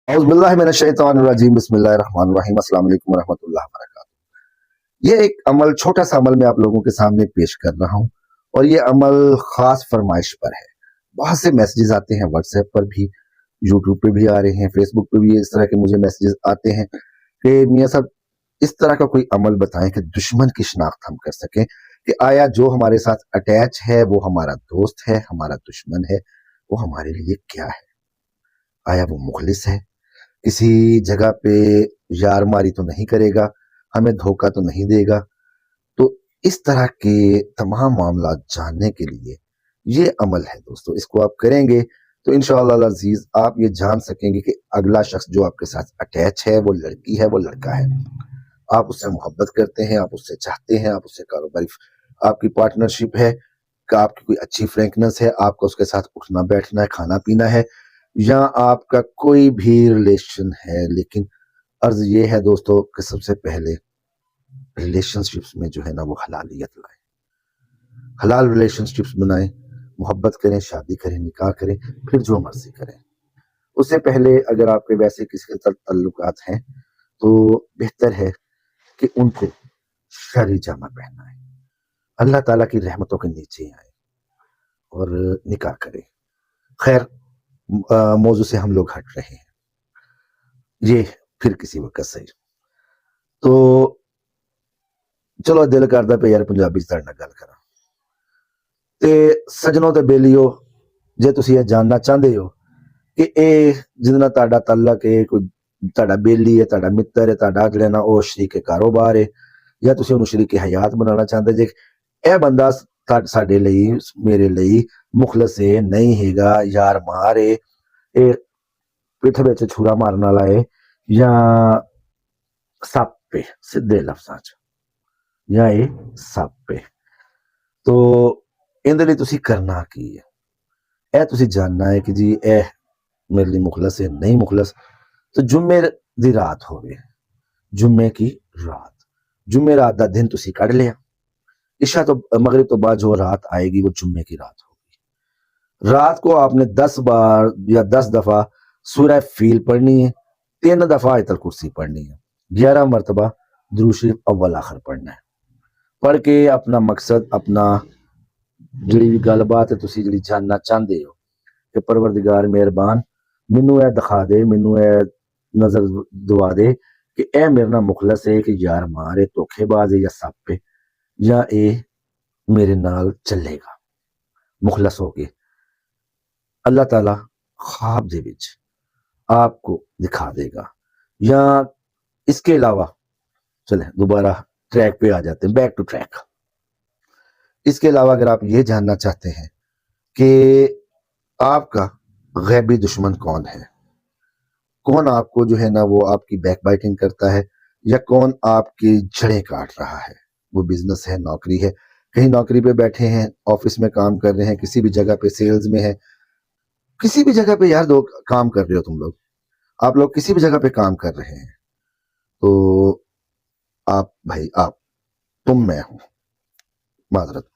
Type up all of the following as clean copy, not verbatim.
औज़ुबिल्लाहिमिनश्शैतानिर्रजीम बिस्मिल्लाहिर्रहमानिर्रहीम अस्सलाम वालेकुम वरहमतुल्लाहि वबरकातुहू। ये एक अमल, छोटा सा अमल मैं आप लोगों के सामने पेश कर रहा हूँ और ये अमल खास फरमाइश पर है। बहुत से मैसेजेस आते हैं, व्हाट्सएप पर भी, यूट्यूब पे भी आ रहे हैं, फेसबुक पे भी इस तरह के मुझे मैसेजेस आते हैं कि मियाँ साहब इस तरह का कोई अमल बताएं कि दुश्मन की शिनाख्त हम कर सकें कि आया जो हमारे साथ अटैच है वो हमारा दोस्त है, हमारा दुश्मन है, वो हमारे लिए क्या है। आया वो मुखलिस है, किसी जगह पे यार मारी तो नहीं करेगा, हमें धोखा तो नहीं देगा। तो इस तरह के तमाम मामला जानने के लिए ये अमल है दोस्तों, इसको आप करेंगे तो इंशाअल्लाह अज़ीज आप ये जान सकेंगे कि अगला शख्स जो आपके साथ अटैच है वो लड़की है, वो लड़का है। आप उससे मोहब्बत करते हैं, आप उससे चाहते हैं, आप उससे कारोबारी आपकी पार्टनरशिप है, कि आपकी कोई अच्छी फ्रेंकनेस है, आपका उसके साथ उठना बैठना है, खाना पीना है, या आपका कोई भी रिलेशन है। लेकिन अर्ज ये है दोस्तों कि सबसे पहले रिलेशनशिप्स में जो है ना वो हलालियत लाएं, हलाल रिलेशनशिप्स बनाएं, मोहब्बत करें, शादी करें, निकाह करें, फिर जो मर्जी करें। उससे पहले अगर आपके वैसे किसी के साथ ताल्लुकात हैं तो बेहतर है कि उनको शरई जामा पहनाएं, अल्लाह ताला की रहमतों के नीचे आए और निकाह करें। खैर मौजू से हम लोग हट रहे हैं, ये फिर किसी वक्त सही। तो चलो दिल करदा पे यार पंजाबी च तुहाडे नाल गल करा ते सजनों ते बेलियो, जे तुसीं ये जानना चाहते हो कि जिहदे नाल तुहाडा ताल्लुक है, कोई तुहाडा बेली है, तुहाडा मित्र है, तुहाडा जिहड़ा ना ओह शरीके कारोबार है, या तुसीं उहनूं शरीके हयात बनाना चाहते जे ਇਹ ਬੰਦਾ ਸਾਡੇ ਲਈ, ਮੇਰੇ ਲਈ ਮੁਖਲਸ ਹੈ, ਨਹੀਂ ਹੈਗਾ, ਯਾਰ ਮਾਰ ਹੈ, ਇਹ ਪਿੱਠ ਵਿੱਚ ਛੁਰਾ ਮਾਰਨ ਵਾਲਾ ਹੈ, ਜਾਂ ਸੱਪ ਹੈ, ਸਿੱਧੇ ਲਫ਼ਜ਼ਾਂ 'ਚ, ਜਾਂ ਇਹ ਸੱਪ ਹੈ। ਤੋ ਇਹਦੇ ਲਈ ਤੁਸੀਂ ਕਰਨਾ ਕੀ ਹੈ, ਇਹ ਤੁਸੀਂ ਜਾਣਨਾ ਹੈ ਕਿ ਜੀ ਇਹ ਮੇਰੇ ਲਈ ਮੁਖਲਸ ਹੈ, ਨਹੀਂ ਮੁਖਲਸ। तो जुम्मे दी रात होवे, जुम्मे की रात, जुम्मेरात दा दिन तुसी कढ़ लिया, इशा तो मगरिब तो बाद जो रात आएगी वो जुम्मे की रात होगी। रात को आपने 10 बार या 10 दफा सूरह फील पढ़नी है, 3 दफा आयतल कुर्सी पढ़नी है, 11 मरतबा दुरूद शरीफ अव्वल आखिर पढ़ना है। पढ़ के अपना मकसद, अपना जिहड़ी भी गलबात है तुसी जिहड़ी जानना चाहते हो कि परवरदिगार मेहरबान मैनू ए दिखा दे, मैनू ए नजर दुआ दे कि ए मेरे नाल मुखलस है कि यार मार है, धोखेबाज है, या सप है, या ए मेरे नाल चलेगा। मुखलस हो गए, अल्लाह ताला ख्वाब दे विच आपको दिखा देगा। या इसके अलावा चले दोबारा ट्रैक पे आ जाते हैं, बैक टू ट्रैक। इसके अलावा अगर आप ये जानना चाहते हैं कि आपका गैबी दुश्मन कौन है, कौन आपको जो है ना वो आपकी बैक बाइटिंग करता है, या कौन आपकी जड़ें काट रहा है, वो बिजनेस है, नौकरी है, कहीं नौकरी पे बैठे हैं, ऑफिस में काम कर रहे हैं, किसी भी जगह पे सेल्स में है, किसी भी जगह पे यार दो काम कर रहे हो तुम लोग, आप लोग किसी भी जगह पे काम कर रहे हैं, तो आप भाई आप, तुम, मैं हूं, माजरत,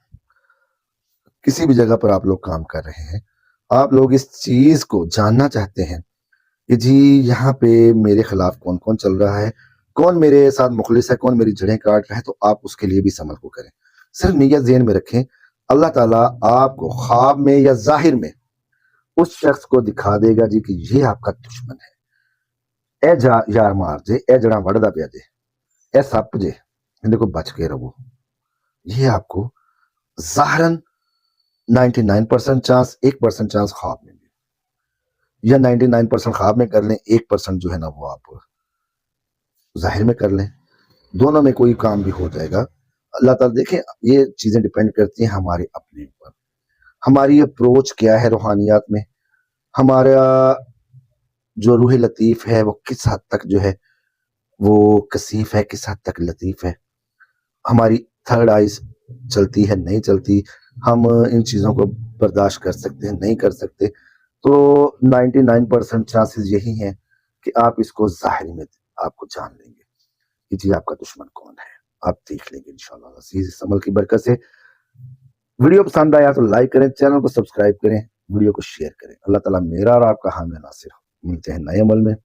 किसी भी जगह पर आप लोग काम कर रहे हैं, आप लोग इस चीज को जानना चाहते हैं कि जी यहाँ पे मेरे खिलाफ कौन कौन चल रहा है, कौन मेरे साथ मुखलिस है, कौन मेरी जड़ें काट रहा है, तो आप उसके लिए भी इस अमल को करें। सिर्फ नियत ज़हन में रखें, अल्लाह ताला आपको ख्वाब में या जाहिर में उस शख्स को दिखा देगा जी कि ये आपका दुश्मन है, ए यार मार जे, ए जड़ा वड़दा पिया जे, ए सप जे, इन्हें को बच के रहो। ये आपको जाहरन 99% चांस, 1% चांस ख्वाब में भी, या 99% ख्वाब में कर लें, 1% जो है ना वो आप जाहिर में कर लें, दोनों में कोई काम भी हो जाएगा। अल्लाह ताला देखें, ये चीजें डिपेंड करती हैं हमारे अपने ऊपर, हमारी अप्रोच क्या है रूहानियात में, हमारा जो रूह लतीफ है वो किस हद तक जो है वो कसीफ है, किस हद तक लतीफ है, हमारी थर्ड आइज चलती है, नहीं चलती, हम इन चीजों को बर्दाश्त कर सकते हैं, नहीं कर सकते। तो 99% चांसेस यही हैं कि आप इसको जाहिर में आपको जान लेंगे कि जी आपका दुश्मन कौन है, आप देख लेंगे इंशाअल्लाह अज़ीज़। इस अमल की बरकत से वीडियो पसंद आया तो लाइक करें, चैनल को सब्सक्राइब करें, वीडियो को शेयर करें। अल्लाह ताला मेरा और आपका हामी नासिर हो। मिलते हैं नए अमल में।